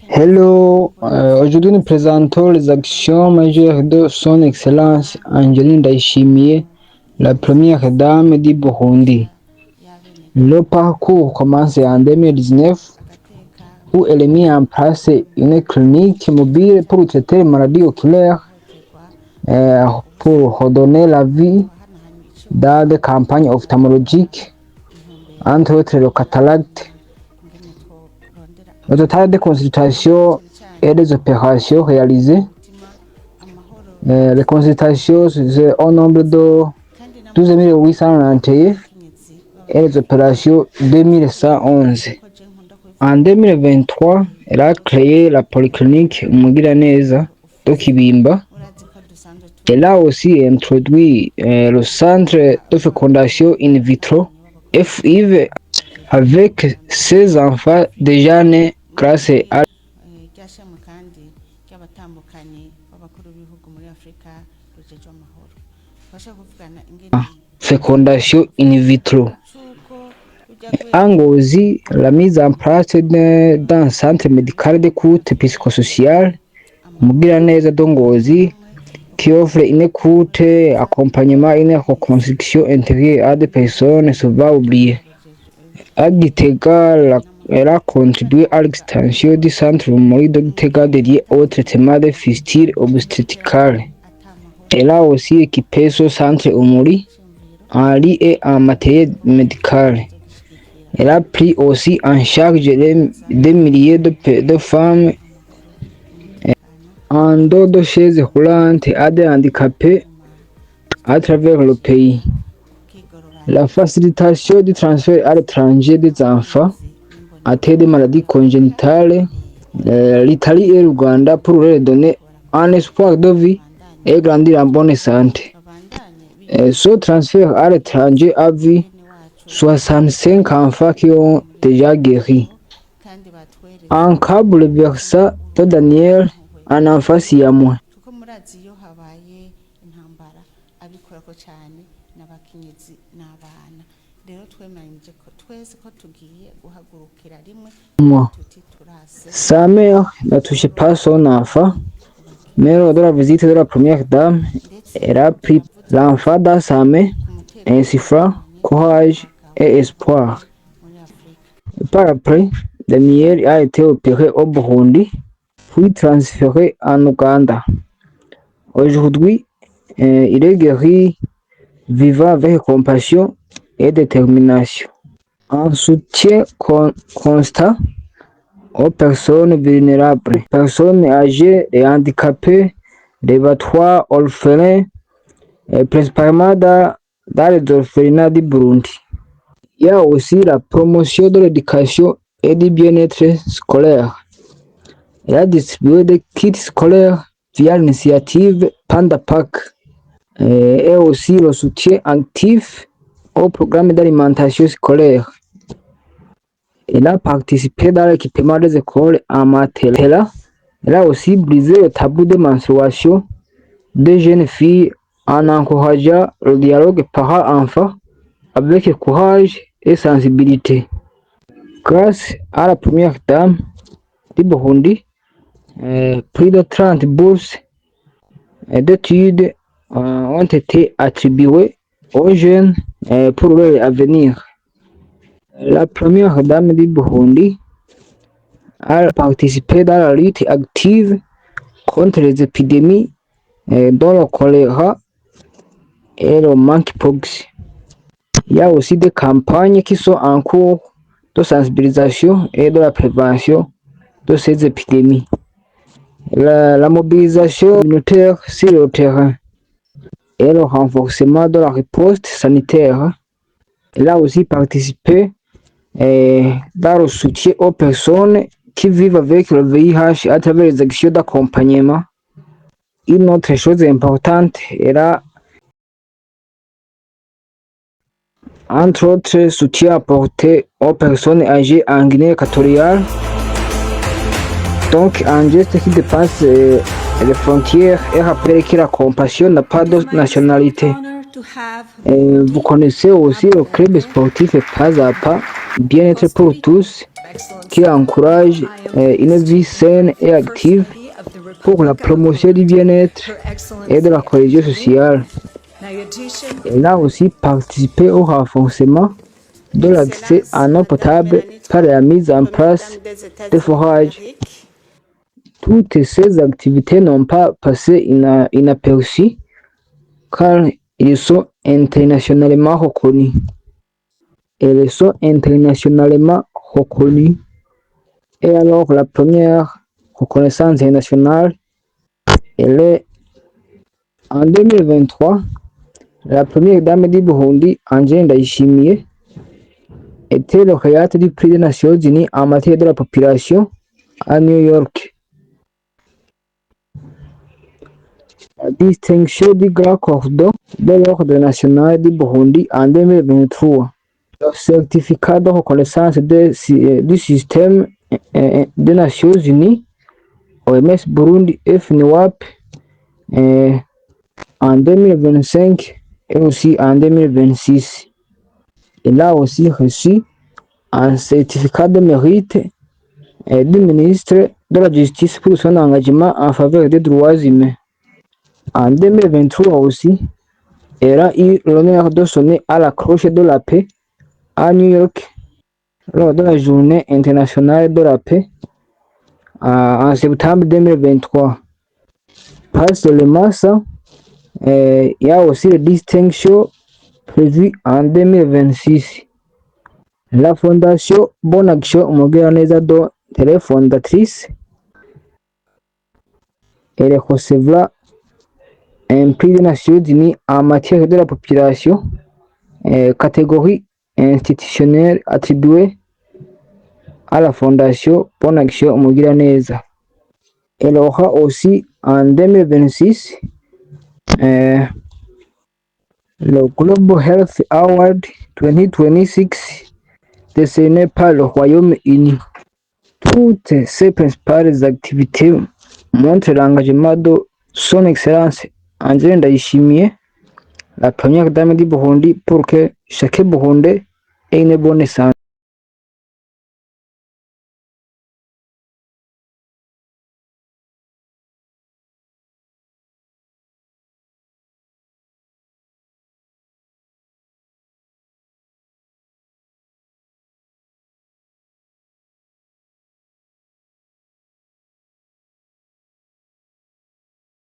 Hello, aujourd'hui nous présentons les actions majeures de Son Excellence Angeline Ndayishimiye, la première dame du Burundi. Le parcours commence en 2019 où elle a mis en place une clinique mobile pour traiter les maladies oculaires pour redonner la vie dans des campagnes ophtalmologiques, entre autres le cataracte. Le total de consultations et des opérations réalisées, les consultations c'est au nombre de 12 891 et les opérations 2111. En 2023, elle a créé la polyclinique Mugiraneza de Kibimba. Elle a aussi introduit le centre de fécondation in vitro FIV avec ses enfants déjà nés grâce à ryashimwe kandi ry'abatandukanye b'abakuru b'ibihugu muri Afrika rujejwe amahoro bashaka kuvugana ingene fécondation in vitro. En Ngozi, la mise en place d'un centre médical d'écoute psychosociale Mugiraneza de Ngozi qui offre une écoute, accompagnement et une reconstruction intégrée à des personnes souvent oubliées. À Gitega, elle a contribué à l'extension du centre Rumuri de Gitega dédié au traitement des fistules obstétricales. Elle a aussi équipé ce centre Rumuri en lit et en matériel médical. Elle a pris aussi en charge des milliers de femmes en dos de chaises roulantes à des handicapés à travers le pays. La facilitation du transfert à l'étranger des enfants atteints de maladies congénitales, l'Italie et le Rwanda pour leur donner un espoir de vie et grandir en bonne santé. Ce transfert à l'étranger a vu 65 enfants qui ont déjà guéri. En cas bouleversant de Daniel, un enfant siamois. kuko murazi iyo habaye intambara abikorako cyane n'abakenyezi n'abana rero twemeranyije ko twese ko tugiye guhagurukira rimwe tuti turase Sa mère ne touchait pas son enfant, mais lors de la visite de la première dame, elle a pris l'enfant dans sa main, insufflant courage et espoir. muri Afrika Par après, Daniel a été opéré au Burundi, puis transféré en Ouganda. Aujourd'hui, il est guéri, vivant avec compassion et détermination. Un soutien constant aux personnes vulnérables, personnes âgées et handicapées, les battoirs, orphelins, et principalement dans les orphelinats du Burundi. Il y a aussi la promotion de l'éducation et du bien-être scolaire. Elle a distribué des kits scolaires via l'initiative Panda Pack et aussi le soutien actif au programme d'alimentation scolaire. Elle a participé dans l'équipement des écoles en maternelle. Elle a aussi brisé le tabou de menstruation des jeunes filles en encourageant le dialogue parent-enfant avec courage et sensibilité. Grâce à la première dame du Burundi, plus de 30 bourses d'études ont été attribuées aux jeunes pour leur avenir. La première dame du Burundi a participé dans la lutte active contre les épidémies dont le choléra et le monkeypox. Il y a aussi des campagnes qui sont en cours de sensibilisation et de la prévention de ces épidémies. La mobilisation communautaire sur le terrain et le renforcement de la riposte sanitaire. Elle a aussi participé dans le soutien aux personnes qui vivent avec le VIH à travers les actions d'accompagnement. Une autre chose importante, elle a entre autres soutien apporté aux personnes âgées en Guinée équatoriale. Donc un geste qui dépasse les frontières et rappelle que la compassion n'a pas de nationalité. Vous connaissez aussi le club sportif Pas à Pas bien-être pour tous, qui encourage une vie saine et active pour la promotion du bien-être et de la cohésion sociale. Elle a aussi participé au renforcement de l'accès à l'eau potable par la mise en place de forages. Toutes ces activités n'ont pas passé inaperçues car elles sont internationalement reconnues. Elles sont internationalement reconnues. Et alors, la première reconnaissance internationale, elle est en 2023. La première dame du Burundi, Angèle Ndayishimiye, était lauréate du prix des Nations Unies en matière de la population à New York. La distinction du Grand Cordon de l'Ordre national du Burundi en 2023. Le certificat de reconnaissance du système des Nations Unies, OMS Burundi FNUAP, en 2025 et aussi en 2026. Il a aussi reçu un certificat de mérite du ministre de la Justice pour son engagement en faveur des droits humains. En 2023 aussi, elle a eu l'honneur de sonner à la cloche de la paix à New York lors de la journée internationale de la paix en septembre 2023. Pas seulement ça, il y a aussi les distinctions prévues en 2026. La Fondation Bonne Action Umugiraneza dont elle est fondatrice, elle recevra un prix des Nations Unies en matière de la population, catégorie institutionnelle attribuée à la Fondation Bonne Action Umugiraneza. Elle aura aussi en 2026 le Global Health Award 2026 décerné par le Royaume-Uni. Toutes ces principales activités montrent l'engagement de son Excellence Angèle Ndayishimiye, la première dame du Burundi, pour que chaque Burundais ait une bonne santé.